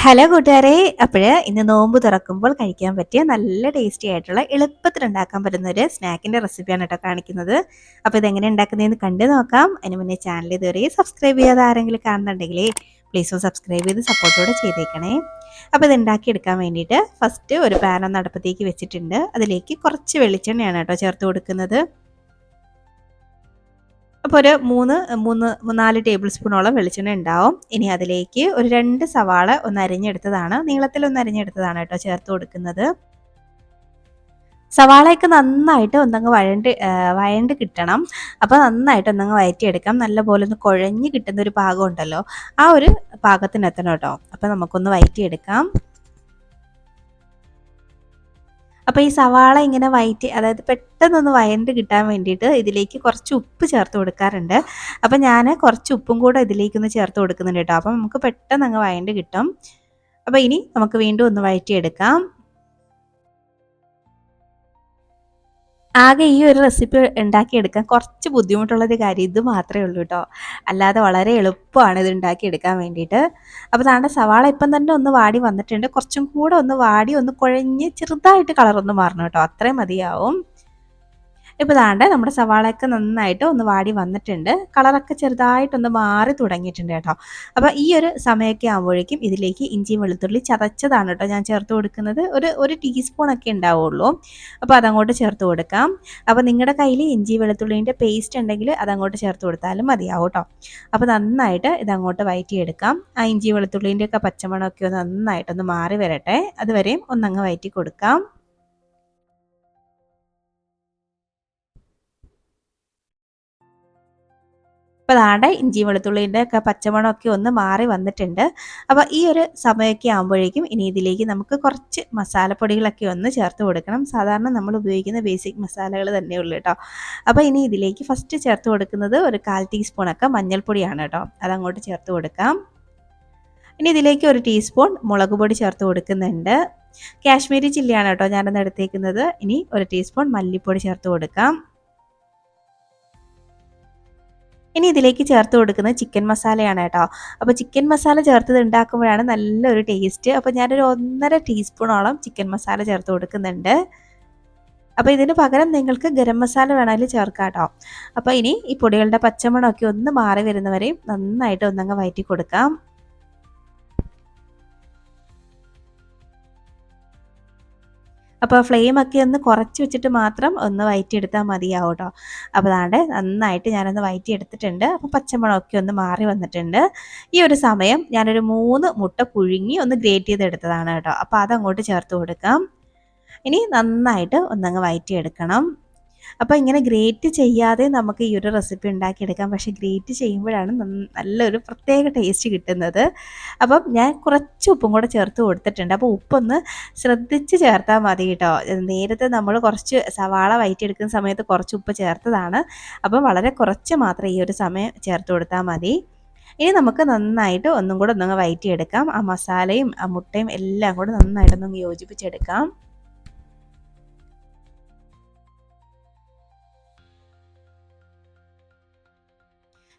Hello കൂട്ടുകാരെ. ഇന്ന് നോമ്പ് തുറക്കുമ്പോൾ കഴിക്കാൻ പറ്റിയ നല്ല ടേസ്റ്റി ആയിട്ടുള്ള എളുപ്പത്തിൽ ഉണ്ടാക്കാൻ പറ്റുന്ന ഒരു സ്നാക്കിന്റെ റെസിപ്പിയാണ് കേട്ടോ കാണിക്കുന്നത്. അപ്പോൾ ഇതെങ്ങനെ ഉണ്ടാക്കുന്നതെന്ന് കണ്ടു നോക്കാം. അതിന് മുന്നേ ചാനൽ ഇതുവരെ സബ്സ്ക്രൈബ് ചെയ്യാതെ ആരെങ്കിലും കാണുന്നുണ്ടെങ്കിലേ പ്ലീസ് ഒന്ന് സബ്സ്ക്രൈബ് ചെയ്ത് സപ്പോർട്ടോടെ ചെയ്തേക്കണേ. അപ്പോൾ ഇത് ഉണ്ടാക്കിയെടുക്കാൻ വേണ്ടിയിട്ട് ഫസ്റ്റ് ഒരു പാൻ ഒന്ന് അടുപ്പത്തേക്ക് വെച്ചിട്ടുണ്ട്. അതിലേക്ക് കുറച്ച് വെളിച്ചെണ്ണയാണ് കേട്ടോ ചേർത്ത് കൊടുക്കുന്നത്. അപ്പോൾ ഒരു 4 ടേബിൾ സ്പൂണോളം വെളിച്ചെണ്ണ ഉണ്ടാവും. ഇനി അതിലേക്ക് ഒരു 2 സവാള ഒന്ന് അരിഞ്ഞെടുത്തതാണ്, നീളത്തിൽ ഒന്ന് അരിഞ്ഞെടുത്തതാണ് കേട്ടോ ചേർത്ത് കൊടുക്കുന്നത്. സവാളയൊക്കെ നന്നായിട്ട് ഒന്നങ്ങ് വഴണ്ട് കിട്ടണം. അപ്പോൾ നന്നായിട്ട് ഒന്നങ്ങ് വഴറ്റിയെടുക്കാം. നല്ലപോലെ ഒന്ന് കുഴഞ്ഞ് കിട്ടുന്ന ഒരു പാകം ഉണ്ടല്ലോ, ആ ഒരു പാകത്തിനെത്തണം കേട്ടോ. അപ്പോൾ നമുക്കൊന്ന് വഴറ്റിയെടുക്കാം. അപ്പോൾ ഈ സവാള ഇങ്ങനെ അതായത് പെട്ടെന്നൊന്ന് വഴണ്ട് കിട്ടാൻ വേണ്ടിയിട്ട് ഇതിലേക്ക് കുറച്ച് ഉപ്പ് ചേർത്ത് കൊടുക്കാറുണ്ട്. അപ്പോൾ ഞാൻ കുറച്ച് ഉപ്പും കൂടെ ഇതിലേക്കൊന്ന് ചേർത്ത് കൊടുക്കുന്നുണ്ട് കേട്ടോ. അപ്പോൾ നമുക്ക് പെട്ടെന്ന് അങ്ങ് വഴണ്ട് കിട്ടും. അപ്പോൾ ഇനി നമുക്ക് വീണ്ടും ഒന്ന് വഴറ്റിയെടുക്കാം. ആകെ ഈ ഒരു റെസിപ്പി ഉണ്ടാക്കിയെടുക്കാൻ കുറച്ച് ബുദ്ധിമുട്ടുള്ളൊരു കാര്യം ഇത് മാത്രമേ ഉള്ളൂ കേട്ടോ. അല്ലാതെ വളരെ എളുപ്പമാണ് ഇത് ഉണ്ടാക്കിയെടുക്കാൻ വേണ്ടിയിട്ട്. അപ്പോൾ താണ്ട സവാള ഇപ്പം തന്നെ ഒന്ന് വാടി വന്നിട്ടുണ്ട്. കുറച്ചും കൂടെ ഒന്ന് വാടി ഒന്ന് കുഴഞ്ഞ് ചെറുതായിട്ട് കളറൊന്ന് മാറണം കേട്ടോ, അത്രയും മതിയാവും. ഇപ്പോൾ ദാണ്ട് നമ്മുടെ സവാളയൊക്കെ നന്നായിട്ട് ഒന്ന് വാടി വന്നിട്ടുണ്ട്. കളറൊക്കെ ചെറുതായിട്ടൊന്ന് മാറി തുടങ്ങിയിട്ടുണ്ട് കേട്ടോ. അപ്പോൾ ഈ ഒരു സമയമൊക്കെ ആകുമ്പോഴേക്കും ഇതിലേക്ക് ഇഞ്ചി വെളുത്തുള്ളി ചതച്ചതാണ് കേട്ടോ ഞാൻ ചേർത്ത് കൊടുക്കുന്നത്. ഒരു ടീസ്പൂണൊക്കെ ഉണ്ടാവുള്ളൂ. അപ്പോൾ അതങ്ങോട്ട് ചേർത്ത് കൊടുക്കാം. അപ്പോൾ നിങ്ങളുടെ കയ്യിൽ ഇഞ്ചി വെളുത്തുള്ളീൻ്റെ പേസ്റ്റ് ഉണ്ടെങ്കിൽ അതങ്ങോട്ട് ചേർത്ത് കൊടുത്താലും മതിയാവും കേട്ടോ. അപ്പോൾ നന്നായിട്ട് ഇതങ്ങോട്ട് വഴറ്റിയെടുക്കാം. ആ ഇഞ്ചി വെളുത്തുള്ളീൻ്റെ ഒക്കെ പച്ചമണമൊക്കെ ഒന്ന് നന്നായിട്ടൊന്ന് മാറി വരട്ടെ. അതുവരെയും ഒന്നങ്ങ് വഴറ്റി കൊടുക്കാം. അപ്പോൾ ദാണ്ടെ ഇഞ്ചി വെളുത്തുള്ളിൻ്റെ ഒക്കെ പച്ചമണമൊക്കെ ഒന്ന് മാറി വന്നിട്ടുണ്ട്. അപ്പോൾ ഈ ഒരു സമയമൊക്കെ ആകുമ്പോഴേക്കും ഇനി ഇതിലേക്ക് നമുക്ക് കുറച്ച് മസാലപ്പൊടികളൊക്കെ ഒന്ന് ചേർത്ത് കൊടുക്കണം. സാധാരണ നമ്മൾ ഉപയോഗിക്കുന്ന ബേസിക് മസാലകൾ തന്നെയുള്ളൂ കേട്ടോ. അപ്പോൾ ഇനി ഇതിലേക്ക് ഫസ്റ്റ് ചേർത്ത് കൊടുക്കുന്നത് ഒരു 1/4 ടീസ്പൂണൊക്കെ മഞ്ഞൾപ്പൊടിയാണ് കേട്ടോ. അതങ്ങോട്ട് ചേർത്ത് കൊടുക്കാം. ഇനി ഇതിലേക്ക് 1 ടീസ്പൂൺ മുളക് പൊടി ചേർത്ത് കൊടുക്കുന്നുണ്ട്. കാശ്മീരി ചില്ലിയാണ് കേട്ടോ ഞാനൊന്ന് എടുത്തേക്കുന്നത്. ഇനി 1 ടീസ്പൂൺ മല്ലിപ്പൊടി ചേർത്ത് കൊടുക്കാം. ഇനി ഇതിലേക്ക് ചേർത്ത് കൊടുക്കുന്നത് ചിക്കൻ മസാലയാണ് കേട്ടോ. അപ്പോൾ ചിക്കൻ മസാല ചേർത്തത് ഉണ്ടാക്കുമ്പോഴാണ് നല്ലൊരു ടേസ്റ്റ്. അപ്പോൾ ഞാനൊരു 1.5 ടീസ്പൂണോളം ചിക്കൻ മസാല ചേർത്ത് കൊടുക്കുന്നുണ്ട്. അപ്പോൾ ഇതിന് പകരം നിങ്ങൾക്ക് ഗരം മസാല വേണമെങ്കിൽ ചേർക്കാം കേട്ടോ. അപ്പോൾ ഇനി ഈ പൊടികളുടെ പച്ചമണമൊക്കെ ഒന്ന് മാറി വരുന്നവരെയും നന്നായിട്ട് ഒന്നങ്ങ് വഴറ്റി കൊടുക്കാം. അപ്പോൾ ഫ്ലെയിമൊക്കെ ഒന്ന് കുറച്ച് വെച്ചിട്ട് മാത്രം ഒന്ന് വഴറ്റിയെടുത്താൽ മതിയാവും കേട്ടോ. അപ്പോൾ അതാണ്ട് നന്നായിട്ട് ഞാനൊന്ന് വഴറ്റിയെടുത്തിട്ടുണ്ട്. അപ്പോൾ പച്ചമണമൊക്കെ ഒന്ന് മാറി വന്നിട്ടുണ്ട്. ഈ ഒരു സമയം ഞാനൊരു 3 മുട്ട പുഴുങ്ങി ഒന്ന് ഗ്രേറ്റ് ചെയ്തെടുത്തതാണ് കേട്ടോ. അപ്പോൾ അതങ്ങോട്ട് ചേർത്ത് കൊടുക്കാം. ഇനി നന്നായിട്ട് ഒന്നങ്ങ് വഴറ്റിയെടുക്കണം. അപ്പോൾ ഇങ്ങനെ ഗ്രേറ്റ് ചെയ്യാതെ നമുക്ക് ഈ ഒരു റെസിപ്പി ഉണ്ടാക്കിയെടുക്കാം. പക്ഷേ ഗ്രേറ്റ് ചെയ്യുമ്പോഴാണ് നല്ലൊരു പ്രത്യേക ടേസ്റ്റ് കിട്ടുന്നത്. അപ്പം ഞാൻ കുറച്ച് ഉപ്പും കൂടെ ചേർത്ത് കൊടുത്തിട്ടുണ്ട്. അപ്പോൾ ഉപ്പൊന്ന് ശ്രദ്ധിച്ച് ചേർത്താൽ മതി കേട്ടോ. നേരത്തെ നമ്മൾ കുറച്ച് സവാള വഴറ്റിയെടുക്കുന്ന സമയത്ത് കുറച്ച് ഉപ്പ് ചേർത്തതാണ്. അപ്പം വളരെ കുറച്ച് മാത്രം ഈ ഒരു സമയം ചേർത്ത് കൊടുത്താൽ മതി. ഇനി നമുക്ക് നന്നായിട്ട് ഒന്നും കൂടെ ഒന്നങ്ങ് വഴറ്റിയെടുക്കാം. ആ മസാലയും ആ മുട്ടയും എല്ലാം കൂടെ നന്നായിട്ടൊന്നങ്ങ് യോജിപ്പിച്ചെടുക്കാം.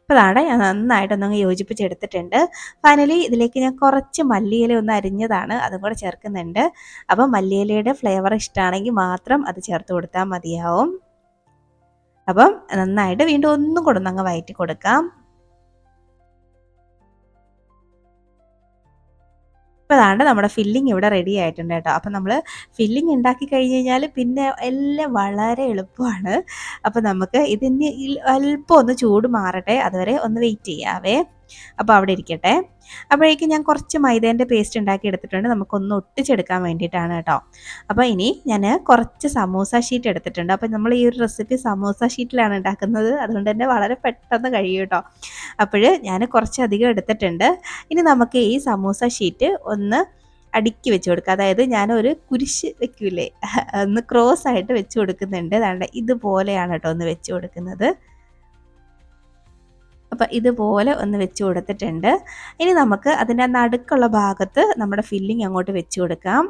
ഇപ്പോൾ ദാണ്ടെ ഞാൻ നന്നായിട്ടൊന്നങ്ങ് യോജിപ്പിച്ചെടുത്തിട്ടുണ്ട്. ഫൈനലി ഇതിലേക്ക് ഞാൻ കുറച്ച് മല്ലിയില ഒന്ന് അരിഞ്ഞതാണ് അതും കൂടെ ചേർക്കുന്നുണ്ട്. അപ്പം മല്ലിയിലയുടെ ഫ്ലേവർ ഇഷ്ടമാണെങ്കിൽ മാത്രം അത് ചേർത്ത് കൊടുത്താൽ മതിയാവും. അപ്പം നന്നായിട്ട് വീണ്ടും ഒന്നും കൂടെ ഒന്നങ്ങ് വഴറ്റി കൊടുക്കാം. ഇപ്പോൾ ദാണ്ടെ നമ്മുടെ ഫില്ലിങ് ഇവിടെ റെഡി ആയിട്ടുണ്ട് കേട്ടോ. അപ്പം നമ്മൾ ഫില്ലിങ് ഉണ്ടാക്കി കഴിഞ്ഞ് കഴിഞ്ഞാൽ പിന്നെ എല്ലാം വളരെ എളുപ്പമാണ്. അപ്പോൾ നമുക്ക് ഇതിന് അല്പം ഒന്ന് ചൂട് മാറട്ടെ, അതുവരെ ഒന്ന് വെയിറ്റ് ചെയ്യാവേ. അപ്പോൾ അവിടെ ഇരിക്കട്ടെ. അപ്പോഴേക്കും ഞാൻ കുറച്ച് മൈദേൻ്റെ പേസ്റ്റ് ഉണ്ടാക്കി എടുത്തിട്ടുണ്ട്. നമുക്കൊന്ന് ഒട്ടിച്ചെടുക്കാൻ വേണ്ടിയിട്ടാണ് കേട്ടോ. അപ്പോൾ ഇനി ഞാൻ കുറച്ച് സമൂസ ഷീറ്റ് എടുത്തിട്ടുണ്ട്. അപ്പോൾ നമ്മൾ ഈ ഒരു റെസിപ്പി സമൂസ ഷീറ്റിലാണ് ഉണ്ടാക്കുന്നത്. അതുകൊണ്ട് തന്നെ വളരെ പെട്ടെന്ന് കഴിയും കേട്ടോ. അപ്പോൾ ഞാൻ കുറച്ചധികം എടുത്തിട്ടുണ്ട്. ഇനി നമുക്ക് ഈ സമൂസ ഷീറ്റ് ഒന്ന് അടുക്കി വെച്ച് കൊടുക്കുക. അതായത് ഞാനൊരു കുരിശ് വെക്കൂലേ, ഒന്ന് ക്രോസ് ആയിട്ട് വെച്ച് കൊടുക്കുന്നുണ്ട്. അതാണ്ട് ഇതുപോലെയാണ് കേട്ടോ ഒന്ന് വെച്ച് കൊടുക്കുന്നത്. അപ്പോൾ ഇതുപോലെ ഒന്ന് വെച്ച് കൊടുത്തിട്ടുണ്ട്. ഇനി നമുക്ക് അതിൻ്റെ നടുക്കുള്ള ഭാഗത്ത് നമ്മുടെ ഫില്ലിങ് അങ്ങോട്ട് വെച്ച് കൊടുക്കാം.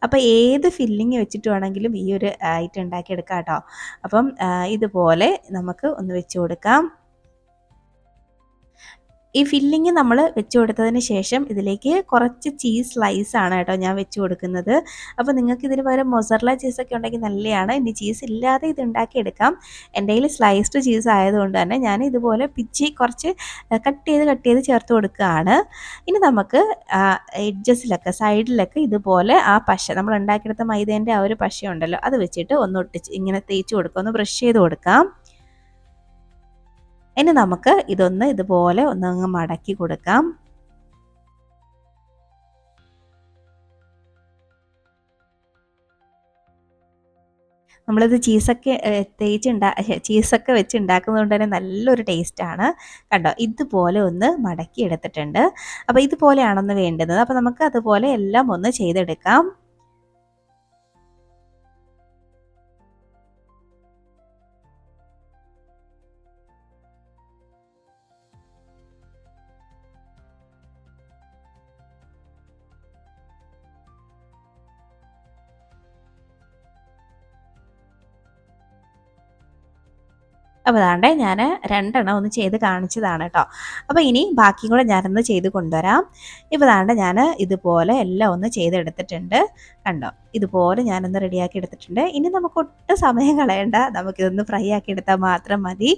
അപ്പോൾ ഏത് ഫില്ലിങ് വെച്ചിട്ട് വേണമെങ്കിലും ഈ ഒരു ഐറ്റം ഉണ്ടാക്കിയെടുക്കാം കേട്ടോ. അപ്പം ഇതുപോലെ നമുക്ക് ഒന്ന് വെച്ച് കൊടുക്കാം. ഈ ഫില്ലിങ് നമ്മൾ വെച്ച് കൊടുത്തതിന് ശേഷം ഇതിലേക്ക് കുറച്ച് ചീസ് സ്ലൈസ് ആണ് കേട്ടോ ഞാൻ വെച്ച് കൊടുക്കുന്നത്. അപ്പോൾ നിങ്ങൾക്ക് ഇതിന് പകരം മൊസറല്ല ചീസൊക്കെ ഉണ്ടെങ്കിൽ നല്ലതാണ്. ഇനി ചീസ് ഇല്ലാതെ ഇത് ഉണ്ടാക്കിയെടുക്കാം. എൻ്റെ കയ്യിൽ സ്ലൈസ്ഡ് ചീസ് ആയതുകൊണ്ട് തന്നെ ഞാൻ ഇതുപോലെ പിച്ചി കുറച്ച് കട്ട് ചെയ്ത് ചേർത്ത് കൊടുക്കുകയാണ്. ഇനി നമുക്ക് എഡ്ജസിലൊക്കെ സൈഡിലൊക്കെ ഇതുപോലെ ആ പശ നമ്മൾ ഉണ്ടാക്കിയെടുത്ത മൈദേൻ്റെ ആ ഒരു പശ ഉണ്ടല്ലോ അത് വെച്ചിട്ട് ഒന്ന് ഒട്ടിച്ച് ഇങ്ങനെ തേച്ച് കൊടുക്കുക, ഒന്ന് ബ്രഷ് ചെയ്ത് കൊടുക്കാം. ഇനി നമുക്ക് ഇതൊന്ന് ഇതുപോലെ ഒന്നങ്ങ് മടക്കി കൊടുക്കാം. നമ്മളിത് ചീസൊക്കെ വെച്ച് ഉണ്ടാക്കുന്നതുകൊണ്ട് തന്നെ നല്ലൊരു ടേസ്റ്റാണ്. കണ്ടോ, ഇതുപോലെ ഒന്ന് മടക്കി എടുത്തിട്ടുണ്ട്. അപ്പോൾ ഇതുപോലെയാണൊന്ന് വേണ്ടുന്നത്. അപ്പോൾ നമുക്ക് അതുപോലെ എല്ലാം ഒന്ന് ചെയ്തെടുക്കാം. അപ്പോൾ അതാണ്ട് ഞാൻ രണ്ടെണ്ണം ഒന്ന് ചെയ്ത് കാണിച്ചതാണ് കേട്ടോ. അപ്പോൾ ഇനി ബാക്കിയും കൂടെ ഞാനൊന്ന് ചെയ്ത് കൊണ്ടുവരാം. ഇപ്പോൾ അതാണ്ട് ഞാൻ ഇതുപോലെ എല്ലാം ഒന്ന് ചെയ്തെടുത്തിട്ടുണ്ട്. കണ്ടോ, ഇതുപോലെ ഞാനൊന്ന് റെഡിയാക്കി എടുത്തിട്ടുണ്ട്. ഇനി നമുക്ക് ഒട്ടും സമയം കളയണ്ട, നമുക്കിതൊന്ന് ഫ്രൈ ആക്കി എടുത്താൽ മാത്രം മതി.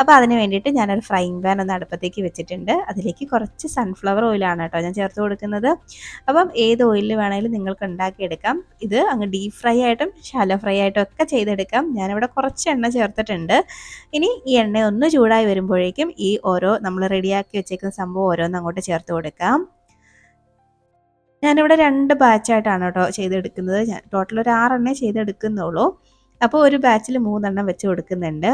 അപ്പോൾ അതിന് വേണ്ടിയിട്ട് ഞാനൊരു ഫ്രൈങ് പാൻ ഒന്ന് അടുപ്പത്തേക്ക് വെച്ചിട്ടുണ്ട്. അതിലേക്ക് കുറച്ച് സൺഫ്ലവർ ഓയിലാണ് കേട്ടോ ഞാൻ ചേർത്ത് കൊടുക്കുന്നത്. അപ്പം ഏത് ഓയിലിൽ വേണമെങ്കിലും നിങ്ങൾക്ക് ഉണ്ടാക്കിയെടുക്കാം. ഇത് അങ്ങ് ഡീപ്പ് ഫ്രൈ ആയിട്ടും ഷാലോ ഫ്രൈ ആയിട്ടും ഒക്കെ ചെയ്തെടുക്കാം. ഞാനിവിടെ കുറച്ച് എണ്ണ ചേർത്തിട്ടുണ്ട്. ഇനി ഈ എണ്ണ ഒന്ന് ചൂടായി വരുമ്പോഴേക്കും ഈ ഓരോ നമ്മൾ റെഡിയാക്കി വെച്ചേക്കുന്ന സംഭവം ഓരോന്ന് അങ്ങോട്ട് ചേർത്ത് കൊടുക്കാം. ഞാനിവിടെ 2 ബാച്ചായിട്ടാണ് കേട്ടോ ചെയ്തെടുക്കുന്നത്. ഞാൻ ടോട്ടൽ ഒരു 6 എണ്ണേ ചെയ്തെടുക്കുന്നുള്ളൂ. അപ്പോൾ ഒരു ബാച്ചിൽ 3 എണ്ണം വെച്ച് കൊടുക്കുന്നുണ്ട്.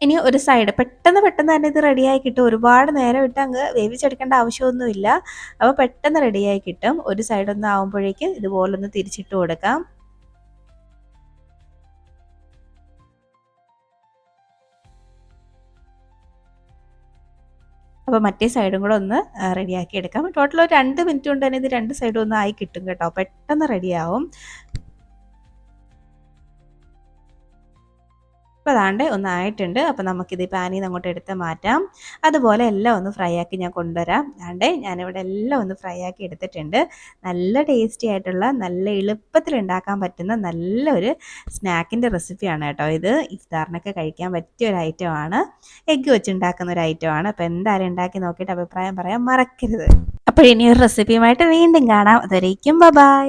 ഇനി ഒരു സൈഡ് പെട്ടെന്ന് തന്നെ ഇത് റെഡിയായി കിട്ടും. ഒരുപാട് നേരം ഇട്ട് അങ്ങ് വേവിച്ചെടുക്കേണ്ട ആവശ്യമൊന്നുമില്ല. അപ്പോൾ പെട്ടെന്ന് റെഡിയായി കിട്ടും. ഒരു സൈഡ് ഒന്ന് ആവുമ്പോഴേക്കും ഇതുപോലൊന്ന് തിരിച്ചിട്ട് കൊടുക്കാം. അപ്പോൾ മറ്റേ സൈഡും കൂടെ ഒന്ന് റെഡിയാക്കി എടുക്കാം. ടോട്ടൽ ഒരു 2 മിനിറ്റ് കൊണ്ട് തന്നെ ഇത് 2 സൈഡും ഒന്ന് ആയി കിട്ടും കേട്ടോ. പെട്ടെന്ന് റെഡിയാവും. അപ്പോൾ അതാണ്ട് ഒന്നായിട്ടുണ്ട്. അപ്പോൾ നമുക്കിത് പാനിൽ നിന്ന് അങ്ങോട്ട് എടുത്ത് മാറ്റാം. അതുപോലെ എല്ലാം ഒന്ന് ഫ്രൈ ആക്കി ഞാൻ കൊണ്ടുവരാം. അതാണ്ട് ഞാനിവിടെ എല്ലാം ഒന്ന് ഫ്രൈ ആക്കി എടുത്തിട്ടുണ്ട്. നല്ല ടേസ്റ്റി ആയിട്ടുള്ള നല്ല എളുപ്പത്തിൽ ഉണ്ടാക്കാൻ പറ്റുന്ന നല്ലൊരു സ്നാക്കിൻ്റെ റെസിപ്പിയാണ് കേട്ടോ ഇത്. ഇഫ്താറിനൊക്കെ കഴിക്കാൻ പറ്റിയ ഒരു ഐറ്റമാണ്. എഗ്ഗ് വെച്ചുണ്ടാക്കുന്ന ഒരു ഐറ്റമാണ്. അപ്പോൾ എന്തായാലും ഉണ്ടാക്കി നോക്കിയിട്ട് അഭിപ്രായം പറയാൻ മറക്കരുത്. അപ്പോൾ ഇനി ഒരു റെസിപ്പിയുമായിട്ട് വീണ്ടും കാണാം. അതുവരേക്കും ബൈ.